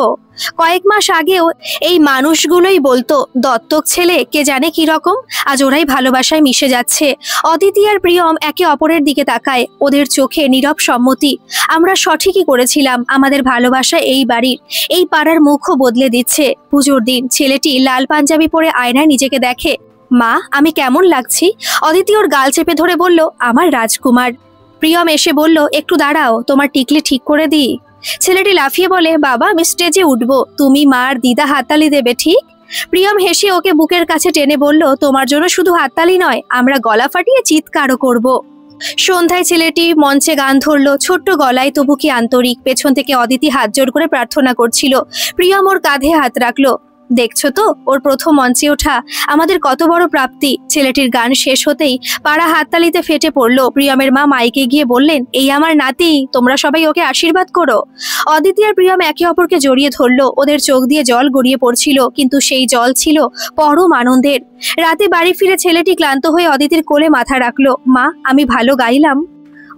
কয়েক মাস আগেও এই মানুষগুলোই বলতো দত্তক ছেলে কে জানে কি রকম, আজ ওরাই ভালোবাসায় মিশে যাচ্ছে। অদিতি আর প্রিয়ম একে অপরের দিকে তাকায়, ওদের চোখে নীরব সম্মতি। আমরা সঠিকই করেছিলাম, আমাদের ভালোবাসা এই বাড়ির, এই পাড়ার মুখও বদলে দিচ্ছে। পুজোর দিন ছেলেটি লাল পাঞ্জাবি পরে আয়নায় নিজেকে দেখে। মা, আমি কেমন লাগছি? অদিতি ওর গাল চেপে ধরে বলল, আমার রাজকুমার। প্রিয়ম এসে বলল, একটু দাঁড়াও, তোমার টিকলি ঠিক করে দিই। ছেলেটি লাফিয়ে বলে, বাবা আমি স্টেজে উঠবো, তুমি মা আর দিদা হাততালি দেবে, ঠিক? প্রিয়ম হেসে ওকে বুকের কাছে টেনে বলল, তোমার জন্য শুধু হাততালি নয়, আমরা গলা ফাটিয়ে চিৎকারও করব। সন্ধ্যায় ছেলেটি মঞ্চে গান ধরলো, ছোট্ট গলায় তবু কি আন্তরিক। পেছন থেকে অদিতি হাত জোড় করে প্রার্থনা করছিল। প্রিয়ম ওর কাঁধে হাত রাখলো। দেখছো তো, ওর প্রথম মঞ্চে ওঠা আমাদের কত বড় প্রাপ্তি। ছেলেটির গান শেষ হতেই পাড়া হাততালিতে ফেটে পড়লো। প্রিয়মের মা মাইকে গিয়ে বললেন, এই আমার নাতি, তোমরা সবাই ওকে আশীর্বাদ করো। অদিতি আর প্রিয়ম একে অপরকে জড়িয়ে ধরলো। ওদের চোখ দিয়ে জল গড়িয়ে পড়ছিল, কিন্তু সেই জল ছিল পরম আনন্দের। রাতে বাড়ি ফিরে ছেলেটি ক্লান্ত হয়ে অদিতির কোলে মাথা রাখলো। মা, আমি ভালো গাইলাম।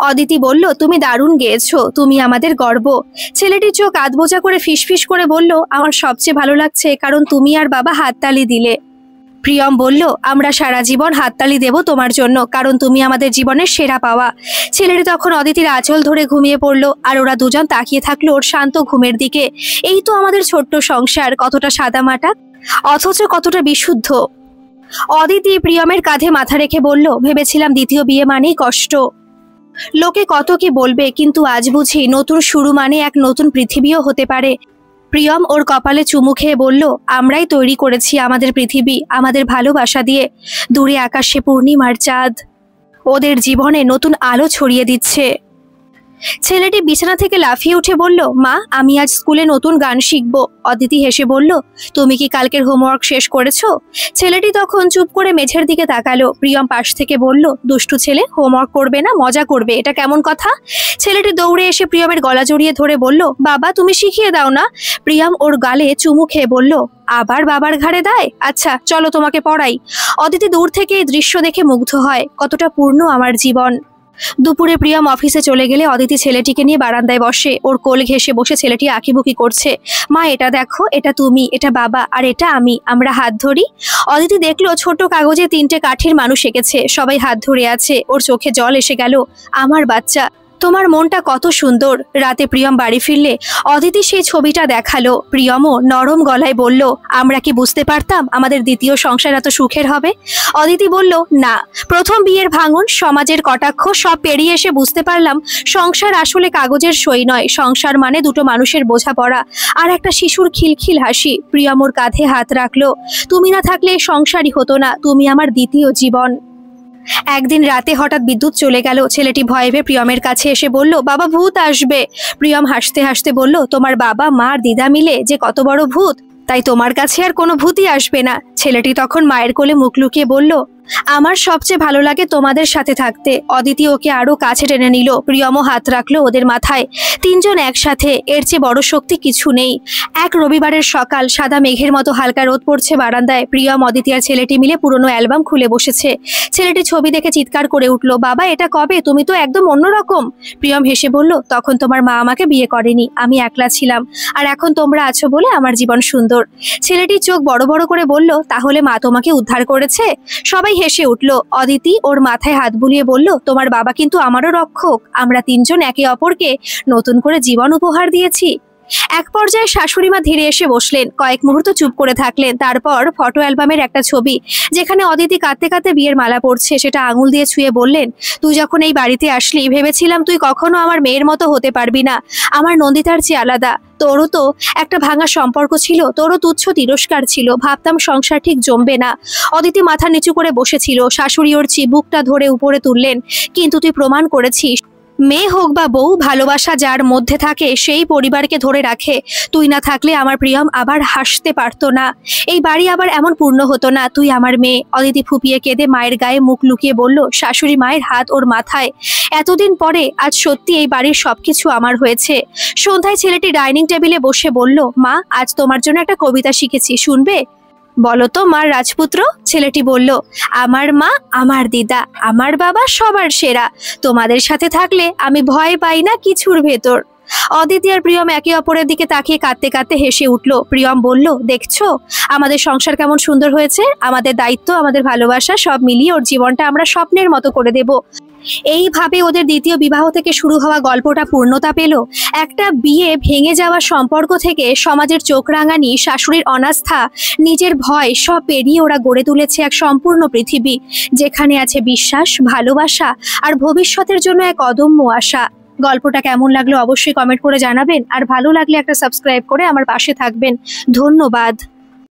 অদিতি বলল, তুমি দারুণ গেয়েছো, তুমি আমাদের গর্ব। ছেলেটির চোখ আধবোজা করে ফিসফিস করে বলল, আমার সবচেয়ে ভালো লাগছে কারণ তুমি আর বাবা হাততালি দিলে। প্রিয়ম বলল, আমরা সারা জীবন হাততালি দেব তোমার জন্য, কারণ তুমি আমাদের জীবনের সেরা পাওয়া। ছেলেটি তখন অদিতির আঁচল ধরে ঘুমিয়ে পড়লো, আর ওরা দুজন তাকিয়ে থাকলো ওর শান্ত ঘুমের দিকে। এই তো আমাদের ছোট্ট সংসার, কতটা সাদামাটা অথচ কতটা বিশুদ্ধ। অদিতি প্রিয়মের কাঁধে মাথা রেখে বলল, ভেবেছিলাম দ্বিতীয় বিয়ে মানেই কষ্ট, লোকে কত কি বলবে, কিন্তু আজ বুঝি নতুন শুরু মানে এক নতুন পৃথিবীও হতে পারে। প্রিয়ম ওর কপালে চুমু খেয়ে বলল, আমরাই তৈরি করেছি আমাদের পৃথিবী, আমাদের ভালোবাসা দিয়ে। দূরে আকাশে পূর্ণিমার চাঁদ ওদের জীবনে নতুন আলো ছড়িয়ে দিচ্ছে। ছেলেটি বিছানা থেকে লাফিয়ে উঠে বলল, মা, আমি আজ স্কুলে নতুন গান শিখব। অদিতি হেসে বলল, তুমি কি কালকের হোমওয়ার্ক শেষ করেছো? ছেলেটি তখন চুপ করে মেঝের দিকে তাকালো। প্রিয়ম পাশ থেকে বলল, দুষ্টু ছেলে, হোমওয়ার্ক করবে না, মজা করবে, এটা কেমন কথা? ছেলেটি দৌড়ে এসে প্রিয়মের গলা জড়িয়ে ধরে বলল, বাবা তুমি শিখিয়ে দাও না। প্রিয়ম ওর গালে চুমু খেয়ে বলল, আবার বাবার ঘাড়ে দায়, আচ্ছা চলো তোমাকে পড়াই। অদিতি দূর থেকে এই দৃশ্য দেখে মুগ্ধ হয়, কতটা পূর্ণ আমার জীবন। দুপুরে প্রিয়ম অফিসে চলে গেলে অদিতি ছেলেটিকে নিয়ে বারান্দায় বসে। ওর কোল ঘেঁষে বসে ছেলেটি আঁকিবুকি করছে। মা, এটা দেখো, এটা তুমি, এটা বাবা, আর এটা আমি, আমরা হাত ধরি। অদিতি দেখলো ছোট কাগজে 3টে কাঠের মানুষ এঁকেছে, সবাই হাত ধরে আছে। ওর চোখে জল এসে গেল। আমার বাচ্চা, তোমার মনটা কত সুন্দর। রাতে প্রিয়ম বাড়ি ফিরলে অদিতি সেই ছবিটা দেখালো। প্রিয়মও নরম গলায় বলল, আমরা কি বুঝতে পারতাম আমাদের দ্বিতীয় সংসার এত সুখের হবে? অদিতি বলল, না, প্রথম বিয়ের ভাঙন, সমাজের কটাক্ষ সব পেরিয়ে এসে বুঝতে পারলাম সংসার আসলে কাগজের সই নয়, সংসার মানে দুটো মানুষের বোঝাপড়া আর একটা শিশুর খিলখিল হাসি। প্রিয়ম ওর কাঁধে হাত রাখলো। তুমি না থাকলে সংসারই হতো না, তুমি আমার দ্বিতীয় জীবন। একদিন রাতে হঠাৎ বিদ্যুৎ চলে গেল। ছেলেটি ভয়ে ভয়ে প্রিয়মের কাছে এসে বলল, বাবা ভূত আসবে। প্রিয়ম হাসতে হাসতে বলল, তোমার বাবা মা আর দিদা মিলে যে কত বড় ভূত, তাই তোমার কাছে আর কোনো ভূতই আসবে না। ছেলেটি তখন মায়ের কোলে মুখ লুকিয়ে বলল, আমার সবচেয়ে ভালো লাগে তোমাদের সাথে থাকতে। অদিতি ওকে আরো কাছে টেনে নিল। প্রিয়মও হাত রাখলো ওদের মাথায়। তিনজন একসাথে, এর চেয়ে বড় শক্তি কিছু নেই। এক রবিবারের সকাল, সাদা মেঘের মতো হালকা রোদ পড়ছে বারান্দায়। প্রিয়ম, অদিতি আর ছেলেটি মিলে পুরনো অ্যালবাম খুলে বসেছে। ছেলেটি ছবি দেখে চিৎকার করে উঠল, বাবা এটা কবে? তুমি তো একদম অন্যরকম। প্রিয়ম হেসে বলল, তখন তোমার মা আমাকে বিয়ে করেনি, আমি একলা ছিলাম, আর এখন তোমরা আছো বলে আমার জীবন সুন্দর। ছেলেটির চোখ বড় বড় করে বলল, তাহলে মা তোমাকে উদ্ধার করেছে? সবাই হেসে উঠল। অদিতি ওর মাথায় হাত বুলিয়ে বলল, তোমার বাবা কিন্তু আমারও রক্ষক, আমরা তিনজন একে অপরকে নতুন করে জীবন উপহার দিয়েছি। এক পর্যায়ে শাশুড়ি মা ধীরে এসে বসলেন, কয়েক মুহূর্ত চুপ করে থাকলেন। তারপর ফটো অ্যালবামের একটা ছবি যেখানে অদিতি কাঁদতে কাঁদতে বিয়ের মালা পরছে সেটা আঙুল দিয়ে ছুঁয়ে বললেন, তুই যখন এই বাড়িতে আসলি ভেবেছিলাম তুই কখনো আমার মেয়ের মতো হতে পারবি না। আমার নন্দিতার চেয়ে আলাদা। তোরও তো একটা ভাঙা সম্পর্ক ছিল, তোরও তুচ্ছ তিরস্কার ছিল, ভাবতাম সংসার ঠিক জমবে না। অদিতি মাথা নিচু করে বসেছিল। শাশুড়ি ওর চিবুকটা ধরে উপরে তুললেন, কিন্তু তুই প্রমাণ করেছিস মেয়ে হোক বা বউ, ভালোবাসা যার মধ্যে থাকে সেই পরিবারকে ধরে রাখে। তুই না থাকলে আমার প্রিয়ম আবার হাসতে পারতো না, এই বাড়ি আবার এমন পূর্ণ হতো না। তুই আমার মেয়ে। অদিতি ফুপিয়ে কেঁদে মায়ের গায়ে মুখ লুকিয়ে বলল। শাশুড়ি মায়ের হাত ওর মাথায়। এতদিন পরে আজ সত্যি এই বাড়ির সবকিছু আমার হয়েছে। সন্ধ্যায় ছেলেটি ডাইনিং টেবিলে বসে বলল, মা আজ তোমার জন্য একটা কবিতা শিখেছি, শুনবে? বলো তো মার রাজপুত্র। ছেলেটি বলল, আমার মা আমার দিদা আমার বাবা সবার সেরা, তোমাদের সাথে থাকলে আমি ভয় পাই না কিছুর ভেতর। অদিতি আর প্রিয়ম একে অপরের দিকে তাকিয়ে কাঁদতে কাঁদতে হেসে উঠল। প্রিয়ম বলল, দেখছো আমাদের সংসার কেমন সুন্দর হয়েছে। আমাদের দায়িত্ব, আমাদের ভালোবাসা সব মিলিয়ে ওর জীবনটা আমরা স্বপ্নের মতো করে দেব। এইভাবে ওদের দ্বিতীয় বিবাহ থেকে শুরু হওয়া গল্পটা পূর্ণতা পেল। একটা বিয়ে ভেঙে যাওয়া সম্পর্ক থেকে সমাজের চোখ রাঙানি, শাশুড়ির অনাস্থা, নিজের ভয় সব পেরিয়ে ওরা গড়ে তুলেছে এক সম্পূর্ণ পৃথিবী, যেখানে আছে বিশ্বাস, ভালোবাসা আর ভবিষ্যতের জন্য এক অদম্য আশা। গল্পটা কেমন লাগলো অবশ্যই কমেন্ট করে জানাবেন, আর ভালো লাগলে একটা সাবস্ক্রাইব করে আমার পাশে থাকবেন। ধন্যবাদ।